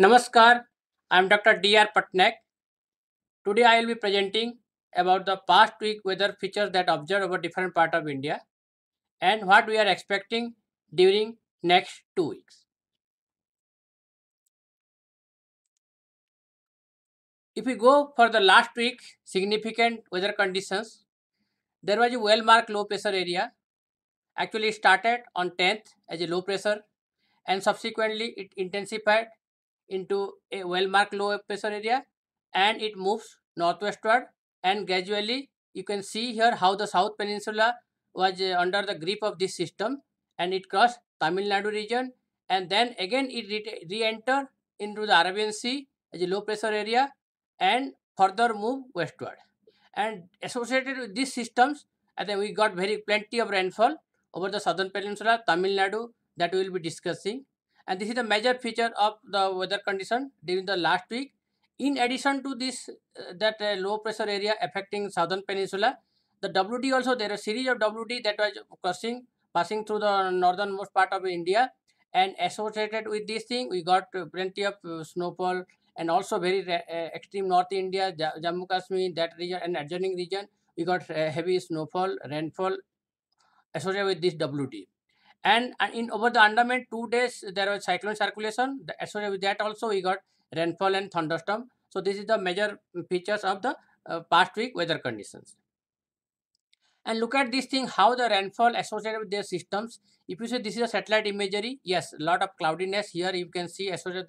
Namaskar, I am Dr. D.R. Patnaik. Today I will be presenting about the past week weather features that observed over different part of India and what we are expecting during next 2 weeks. If we go for the last week significant weather conditions, there was a well-marked low pressure area. Actually it started on 10th as a low pressure and subsequently it intensified into a well-marked low pressure area and it moves northwestward, and gradually you can see here how the South Peninsula was under the grip of this system, and it crossed Tamil Nadu region, and then again it re-entered into the Arabian Sea as a low pressure area and further move westward. And associated with these systems, I think we got very plenty of rainfall over the southern peninsula, Tamil Nadu, that we will be discussing. And this is the major feature of the weather condition during the last week. In addition to this, that low pressure area affecting southern peninsula, the WD also, there are a series of WD that was passing through the northernmost part of India, and associated with this thing, we got plenty of snowfall, and also very extreme North India, Jammu Kashmir, that region and adjoining region, we got heavy snowfall, rainfall associated with this WD. And in over the Andaman 2 days there was cyclone circulation. Associated with that also we got rainfall and thunderstorm. So this is the major features of the past week weather conditions. And look at this thing, how the rainfall associated with their systems. If you say this is a satellite imagery, yes, a lot of cloudiness here. You can see associated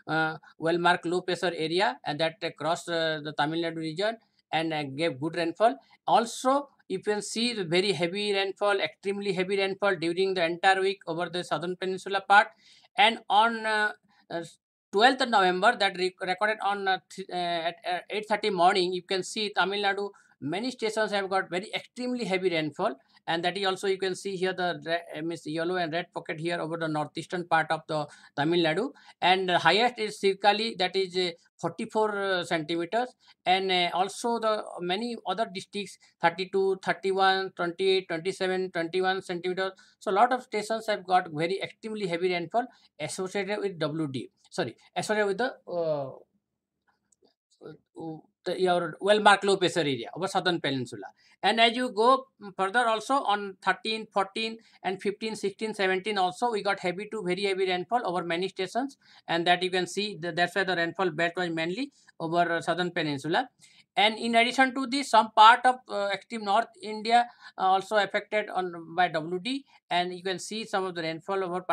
the well-marked low pressure area and that across the Tamil Nadu region and gave good rainfall. Also, you can see the very heavy rainfall, extremely heavy rainfall during the entire week over the southern peninsula part. And on 12th of November, that recorded on at 8:30 morning, you can see Tamil Nadu, many stations have got very extremely heavy rainfall, and that is also you can see here the means yellow and red pocket here over the northeastern part of the Tamil Nadu, and highest is Sirkali, that is 44 centimeters, and also the many other districts 32, 31, 28, 27, 21 centimeters. So a lot of stations have got very extremely heavy rainfall associated with WD. Sorry, associated with your well-marked low pressure area over southern peninsula. And as you go further also on 13, 14 and 15, 16, 17 also we got heavy to very heavy rainfall over many stations, and that you can see that's why the rainfall belt was mainly over southern peninsula. And in addition to this, some part of extreme north India also affected on by WD, and you can see some of the rainfall over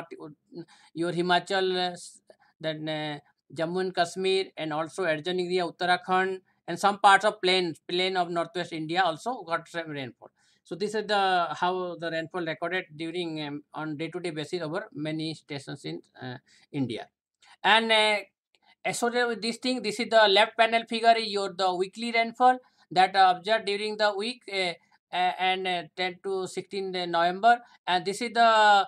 your Himachal, then Jammu and Kashmir, and also adjoining area Uttarakhand, and some parts of plain of northwest India also got some rainfall. So this is the how the rainfall recorded during on day-to-day basis over many stations in India. And associated with this thing, this is the left panel figure is your the weekly rainfall that observed during the week and 10 to 16 November, and this is the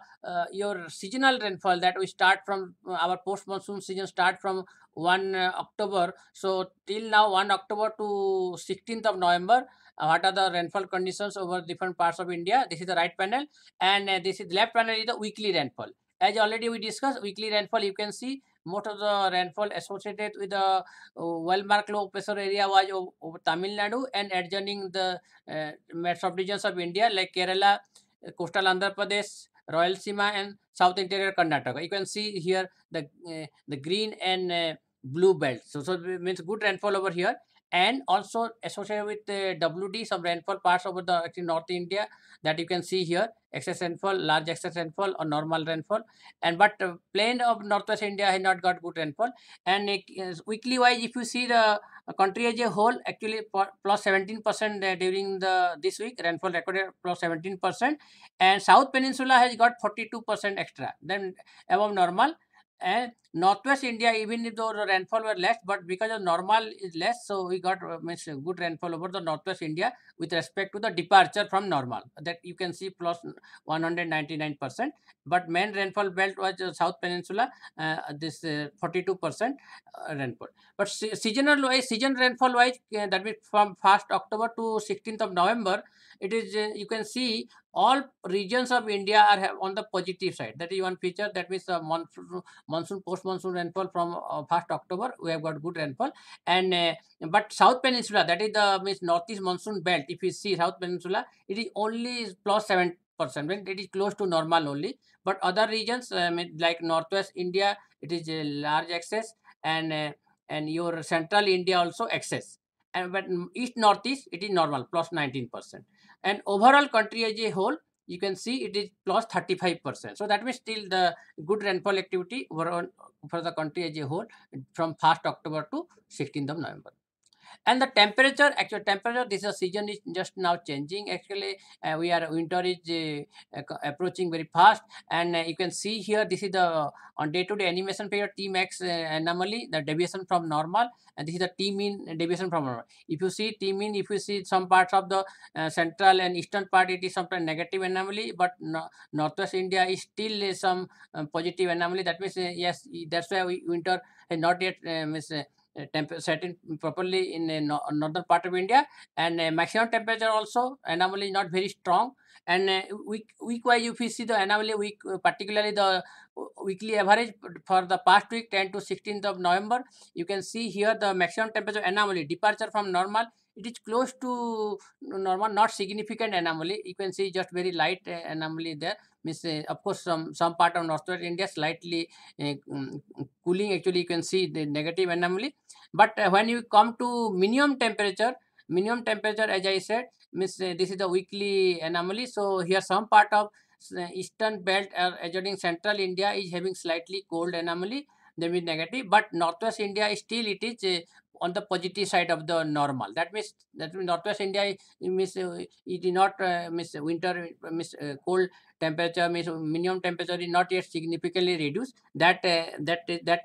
your seasonal rainfall that we start from our post monsoon season start from 1 October. So till now 1 October to 16th of November, what are the rainfall conditions over different parts of India. This is the right panel, and this is left panel is the weekly rainfall. As already we discussed, weekly rainfall you can see most of the rainfall associated with the well-marked low pressure area was over Tamil Nadu and adjoining the sub-regions of India like Kerala, coastal Andhra Pradesh, Rayalaseema, and south interior Karnataka. You can see here the green and blue belt. So it means good rainfall over here. And also associated with WD, some rainfall parts over the actually North India that you can see here, excess rainfall, large excess rainfall or normal rainfall. And but plain of northwest India has not got good rainfall. And weekly wise, if you see the country as a whole, actually plus 17% during the this week rainfall recorded plus 17%, and South Peninsula has got 42% extra than above normal. And northwest India, even if the rainfall were less, but because of normal is less, so we got means good rainfall over the northwest India with respect to the departure from normal. That you can see plus 199%. But main rainfall belt was South Peninsula, this 42% rainfall. But seasonal wise, season rainfall wise, that means from 1st October to 16th of November, it is you can see all regions of India are on the positive side. That is one feature. That means monsoon post post monsoon rainfall from 1st October. We have got good rainfall, and but South Peninsula, that is the means northeast monsoon belt. If you see South Peninsula, it is only plus 7%. It is close to normal only. But other regions like Northwest India, it is a large excess, and your Central India also excess. And but East Northeast, it is normal plus 19%. And overall country as a whole, you can see it is plus 35%. So that means still the good rainfall activity overall for the country as a whole from 1st October to 16th of November. And the temperature, actual temperature, this season is just now changing. Actually, we are winter is approaching very fast, and you can see here this is the on day-to-day animation period T max anomaly, the deviation from normal, and this is the T mean deviation from normal. If you see T mean, if you see some parts of the central and eastern part, it is sometimes negative anomaly, but northwest India is still some positive anomaly. That means yes, that's why winter has not yet setting properly in northern part of India, and maximum temperature also anomaly not very strong. And week wise, if you see the anomaly week, particularly the weekly average for the past week 10 to 16th of November, you can see here the maximum temperature anomaly departure from normal. It is close to normal, not significant anomaly. You can see just very light anomaly there. Means of course some part of northwest India slightly cooling. Actually, you can see the negative anomaly. But when you come to minimum temperature, as I said, means this is the weekly anomaly. So here some part of eastern belt adjoining central India is having slightly cold anomaly. That means negative, but northwest India is still it is on the positive side of the normal. That means northwest India means it is not means winter means cold temperature means minimum temperature is not yet significantly reduced. That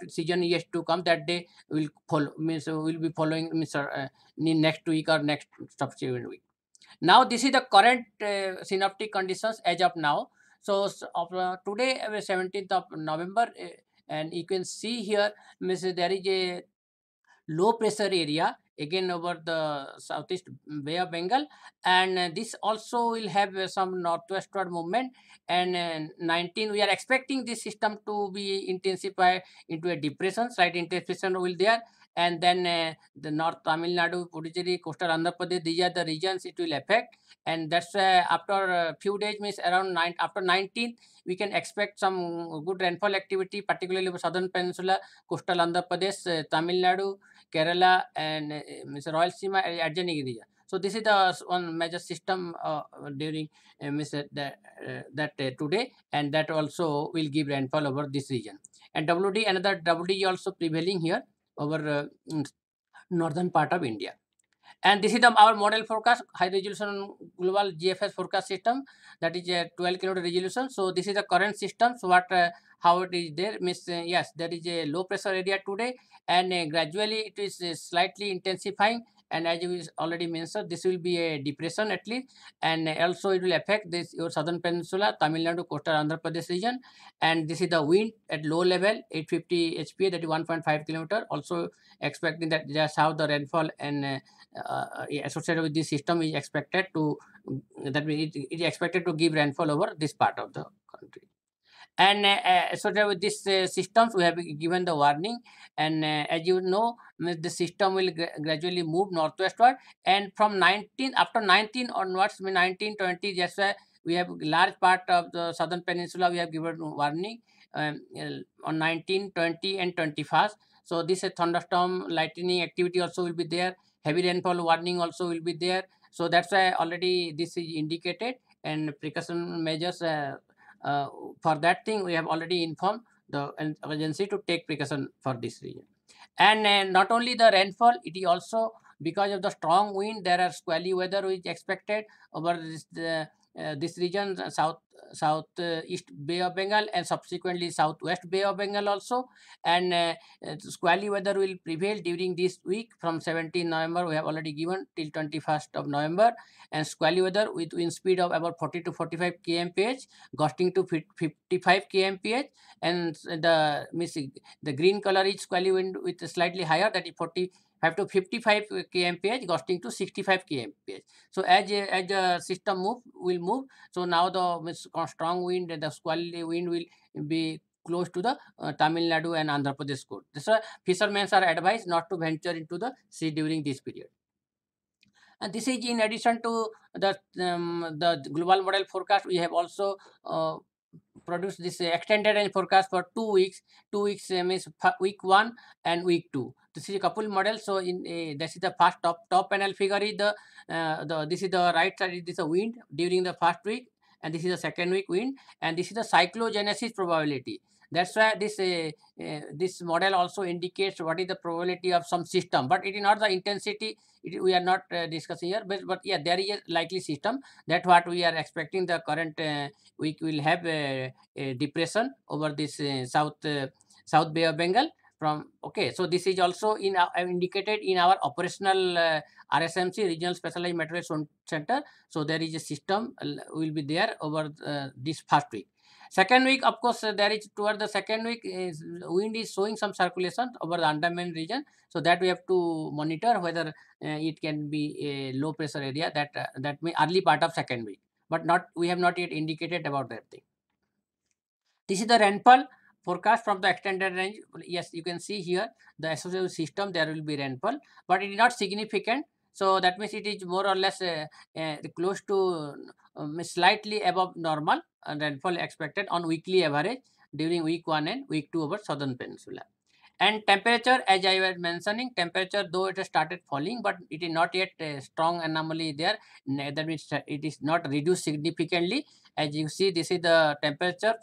season is yet to come. That day will follow, means will be following means in next week or next subsequent week. Now this is the current synoptic conditions as of now. So today 17th of November, and you can see here means there is a low pressure area again over the southeast Bay of Bengal, and this also will have some northwestward movement. And 19 we are expecting this system to be intensified into a depression. Slight intensification will there, and then the North Tamil Nadu, Puducherry, coastal Andhra Pradesh, these are the regions it will affect. And that's after a few days, means around after 19th, we can expect some good rainfall activity, particularly for southern peninsula, coastal Andhra Pradesh, Tamil Nadu, Kerala, and Mr. Royal Sima adjoining region. So this is the one major system during that today, and that also will give rainfall over this region. And WD, another WD also prevailing here over northern part of India. And this is our model forecast, high resolution global GFS forecast system, that is a 12 kilometer resolution. So this is the current system. So what how it is there means yes, there is a low pressure area today, and gradually it is slightly intensifying. And as you already mentioned, this will be a depression at least, and also it will affect this your southern peninsula, Tamil Nadu, coastal Andhra Pradesh region. And this is the wind at low level, 850 HPA, that is 1.5 kilometer. Also expecting that that's how the rainfall and associated with this system is expected to, that means it is expected to give rainfall over this part of the country. And associated with this systems, we have given the warning. And as you know, the system will gradually move northwestward, and from 19 after 19 onwards, 1920, that's why we have large part of the southern peninsula we have given warning on 19, 20, and 21st. So this thunderstorm lightning activity also will be there. Heavy rainfall warning also will be there. So that's why already this is indicated, and precaution measures for that thing we have already informed the agency to take precaution for this region. And not only the rainfall, it is also because of the strong wind, there are squally weather which expected over this region, southeast Bay of Bengal, and subsequently southwest Bay of Bengal also. And squally weather will prevail during this week from 17 November, we have already given till 21st of November. And squally weather with wind speed of about 40 to 45 kmph, gusting to 55 kmph. And the green color is squally wind with slightly higher, that is 45 to 55 kmph, gusting to 65 kmph. So as the system will move. So now the strong wind, the squally wind will be close to the Tamil Nadu and Andhra Pradesh coast. So fishermen are advised not to venture into the sea during this period. And this is in addition to the global model forecast. We have also produce this extended range forecast for 2 weeks. 2 weeks means week 1 and week 2. This is a couple model. So in this is the first top panel figure is the this is the right side. This is the wind during the first week, and this is the second week wind, and this is the cyclogenesis probability. That's why this model also indicates what is the probability of some system, but it is not the intensity. We are not discussing here, but yeah, there is a likely system. That's what we are expecting. The current we will have a depression over this South Bay of Bengal. Okay, so this is also indicated in our operational RSMC, Regional Specialized Meteorology Center. So there is a system will be there over this first week. Second week, of course, there is toward the second week wind is showing some circulation over the Andaman region. So that we have to monitor whether it can be a low pressure area. That may early part of second week, but we have not yet indicated about that thing. This is the rainfall forecast from the extended range. Yes, you can see here the associated system, there will be rainfall, but it is not significant. So that means it is more or less close to slightly above normal rainfall expected on weekly average during week 1 and week 2 over southern peninsula. And temperature, as I was mentioning, temperature though it has started falling, but it is not yet a strong anomaly there. That means it is not reduced significantly. As you see, this is the temperature,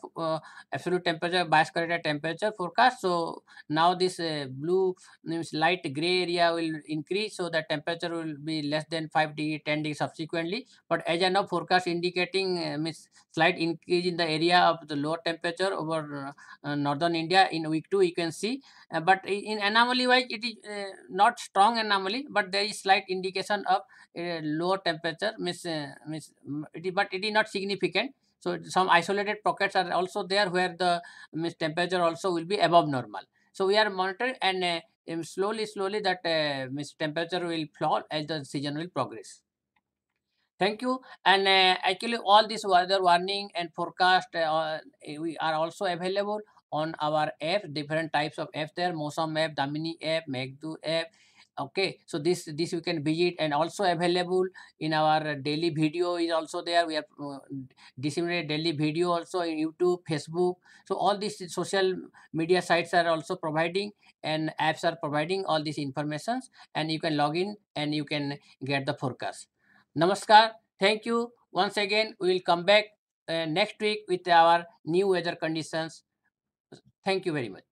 absolute temperature, bias corrected temperature forecast. So now this blue means light gray area will increase, so the temperature will be less than 5 degree, 10 degree subsequently. But as I know, forecast indicating means slight increase in the area of the lower temperature over northern India in week 2, you can see. But in anomaly wise, it is not strong anomaly, but there is slight indication of lower temperature, but it is not significant. So some isolated pockets are also there where the temperature also will be above normal. So we are monitoring, and slowly that temperature will fall as the season will progress. Thank you. And actually, all this weather warning and forecast we are also available on our app. Different types of apps there: Mosam app, Damini app, Megdu app. Okay, so this you can visit, and also available in our daily video is also there. We have disseminated daily video also in YouTube, Facebook. So all these social media sites are also providing, and apps are providing all these informations, and you can log in and you can get the forecast. Namaskar. Thank you. Once again, we will come back next week with our new weather conditions. Thank you very much.